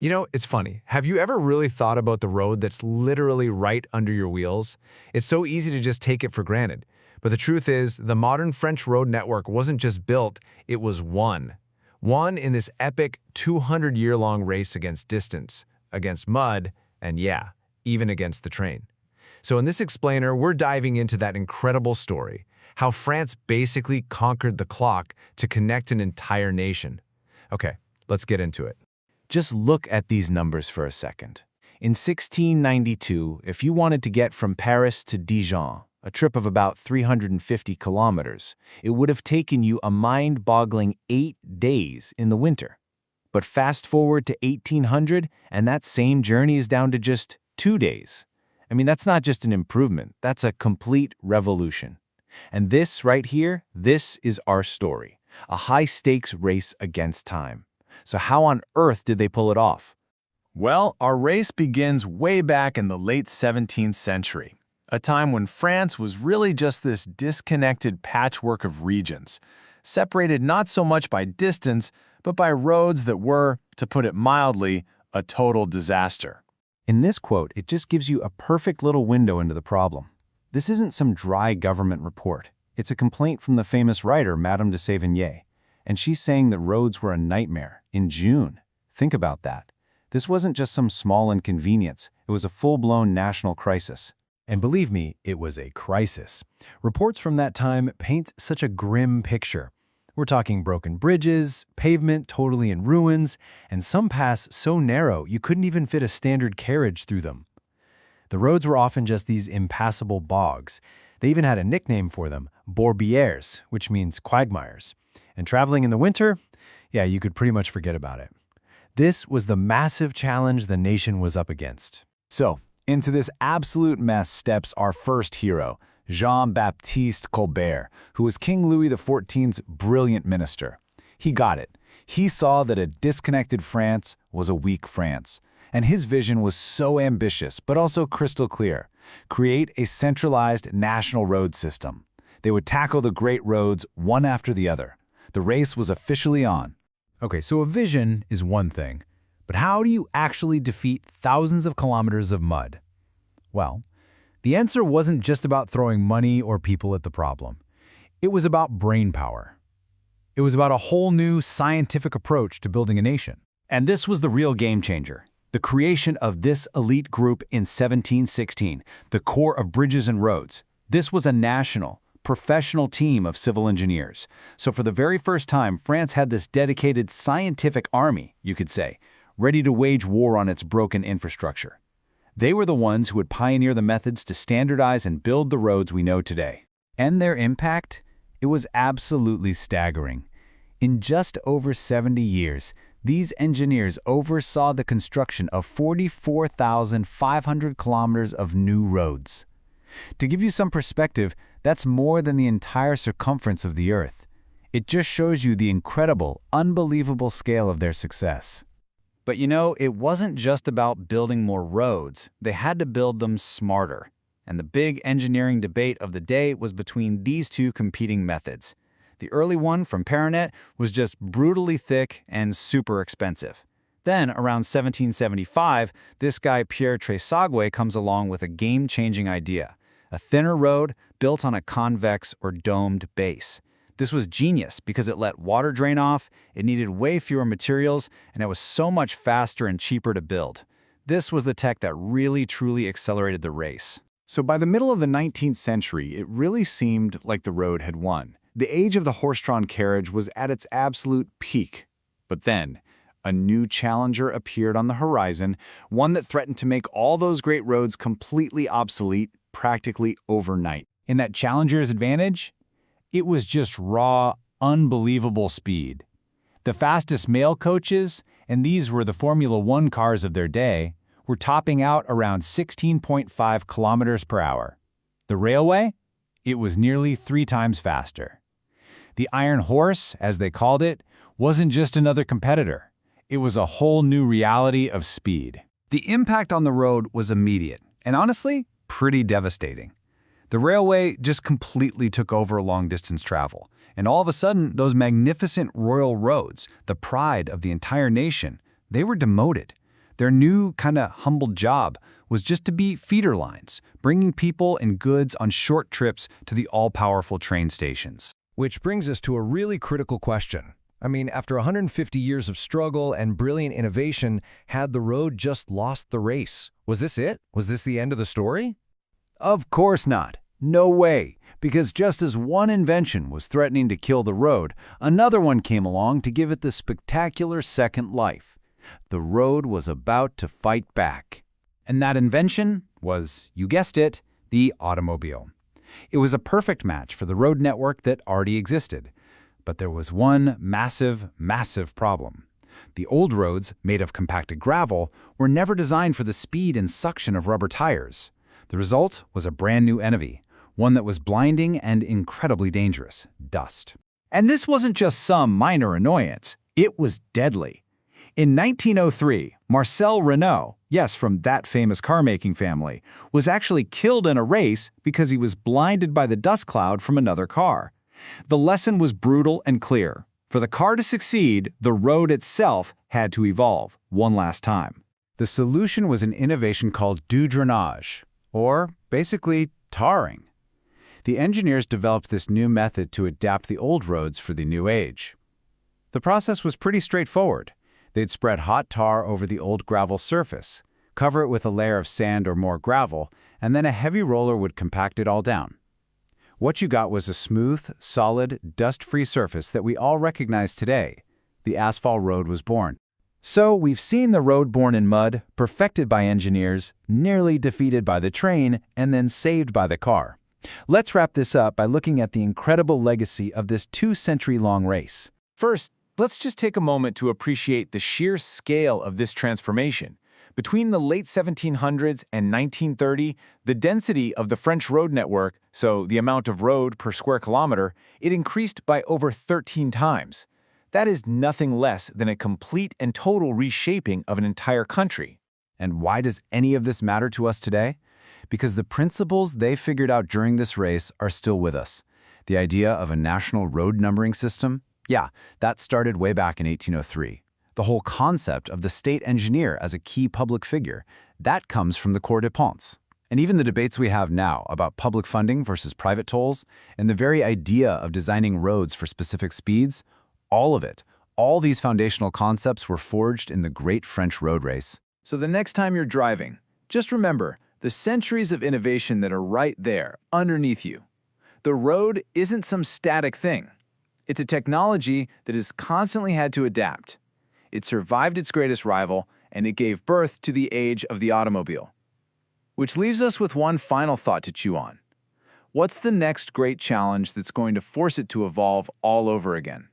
You know, it's funny. Have you ever really thought about the road that's literally right under your wheels? It's so easy to just take it for granted. But the truth is, the modern French road network wasn't just built, it was won. Won in this epic 200-year-long race against distance, against mud, and yeah, even against the train. So in this explainer, we're diving into that incredible story, how France basically conquered the clock to connect an entire nation. Okay, let's get into it. Just look at these numbers for a second. In 1692, if you wanted to get from Paris to Dijon, a trip of about 350 kilometers, it would have taken you a mind-boggling 8 days in the winter. But fast forward to 1800, and that same journey is down to just 2 days. I mean, that's not just an improvement, that's a complete revolution. And this right here, this is our story, a high-stakes race against time. So how on earth did they pull it off? Well, our race begins way back in the late 17th century, a time when France was really just this disconnected patchwork of regions, separated not so much by distance, but by roads that were, to put it mildly, a total disaster. In this quote, it just gives you a perfect little window into the problem. This isn't some dry government report. It's a complaint from the famous writer, Madame de Sévigné. And she's saying that roads were a nightmare in June. Think about that. This wasn't just some small inconvenience. It was a full-blown national crisis. And believe me, it was a crisis. Reports from that time paint such a grim picture. We're talking broken bridges, pavement totally in ruins, and some paths so narrow you couldn't even fit a standard carriage through them. The roads were often just these impassable bogs. They even had a nickname for them, bourbières, which means quagmires. And traveling in the winter, yeah, you could pretty much forget about it. This was the massive challenge the nation was up against. So, into this absolute mess steps our first hero, Jean-Baptiste Colbert, who was King Louis XIV's brilliant minister. He got it. He saw that a disconnected France was a weak France. And his vision was so ambitious, but also crystal clear. Create a centralized national road system. They would tackle the great roads one after the other. The race was officially on. Okay, so a vision is one thing, but how do you actually defeat thousands of kilometers of mud? Well, the answer wasn't just about throwing money or people at the problem. It was about brain power. It was about a whole new scientific approach to building a nation. And this was the real game changer. The creation of this elite group in 1716, the Corps of Bridges and Roads. This was a national, professional team of civil engineers. So for the very first time, France had this dedicated scientific army, you could say, ready to wage war on its broken infrastructure. They were the ones who would pioneer the methods to standardize and build the roads we know today. And their impact? It was absolutely staggering. In just over 70 years, these engineers oversaw the construction of 44,500 kilometers of new roads. To give you some perspective, that's more than the entire circumference of the Earth. It just shows you the incredible, unbelievable scale of their success. But you know, it wasn't just about building more roads. They had to build them smarter. And the big engineering debate of the day was between these two competing methods. The early one from Perpignan was just brutally thick and super expensive. Then, around 1775, this guy Pierre-Gérard comes along with a game-changing idea. A thinner road built on a convex or domed base. This was genius because it let water drain off, it needed way fewer materials, and it was so much faster and cheaper to build. This was the tech that really truly accelerated the race. So by the middle of the 19th century, it really seemed like the road had won. The age of the horse-drawn carriage was at its absolute peak. But then, a new challenger appeared on the horizon, one that threatened to make all those great roads completely obsolete practically overnight. And that challenger's advantage? It was just raw, unbelievable speed. The fastest mail coaches, and these were the Formula One cars of their day, were topping out around 16.5 kilometers per hour. The railway? It was nearly 3 times faster. The Iron Horse, as they called it, wasn't just another competitor. It was a whole new reality of speed. The impact on the road was immediate, and honestly, pretty devastating. The railway just completely took over long-distance travel, and all of a sudden, those magnificent royal roads, the pride of the entire nation, they were demoted. Their new, kinda humble job was just to be feeder lines, bringing people and goods on short trips to the all-powerful train stations. Which brings us to a really critical question. I mean, after 150 years of struggle and brilliant innovation, had the road just lost the race? Was this it? Was this the end of the story? Of course not. No way. Because just as one invention was threatening to kill the road, another one came along to give it the spectacular second life. The road was about to fight back. And that invention was, you guessed it, the automobile. It was a perfect match for the road network that already existed. But there was one massive, massive problem. The old roads, made of compacted gravel, were never designed for the speed and suction of rubber tires. The result was a brand new enemy, one that was blinding and incredibly dangerous: dust. And this wasn't just some minor annoyance. It was deadly. In 1903, Marcel Renault, yes, from that famous car-making family, was actually killed in a race because he was blinded by the dust cloud from another car. The lesson was brutal and clear. For the car to succeed, the road itself had to evolve one last time. The solution was an innovation called du drainage, or basically tarring. The engineers developed this new method to adapt the old roads for the new age. The process was pretty straightforward. They'd spread hot tar over the old gravel surface, cover it with a layer of sand or more gravel, and then a heavy roller would compact it all down. What you got was a smooth, solid, dust-free surface that we all recognize today. The asphalt road was born. So we've seen the road born in mud, perfected by engineers, nearly defeated by the train, and then saved by the car. Let's wrap this up by looking at the incredible legacy of this 2-century-long race. First, let's just take a moment to appreciate the sheer scale of this transformation. Between the late 1700s and 1930, the density of the French road network, so the amount of road per square kilometer, it increased by over 13 times. That is nothing less than a complete and total reshaping of an entire country. And why does any of this matter to us today? Because the principles they figured out during this race are still with us. The idea of a national road numbering system? Yeah, that started way back in 1803. The whole concept of the state engineer as a key public figure, that comes from the Cour des Ponts. And even the debates we have now about public funding versus private tolls, and the very idea of designing roads for specific speeds, all of it, all these foundational concepts were forged in the great French road race. So the next time you're driving, just remember the centuries of innovation that are right there, underneath you. The road isn't some static thing. It's a technology that has constantly had to adapt. It survived its greatest rival, and it gave birth to the age of the automobile. Which leaves us with one final thought to chew on. What's the next great challenge that's going to force it to evolve all over again?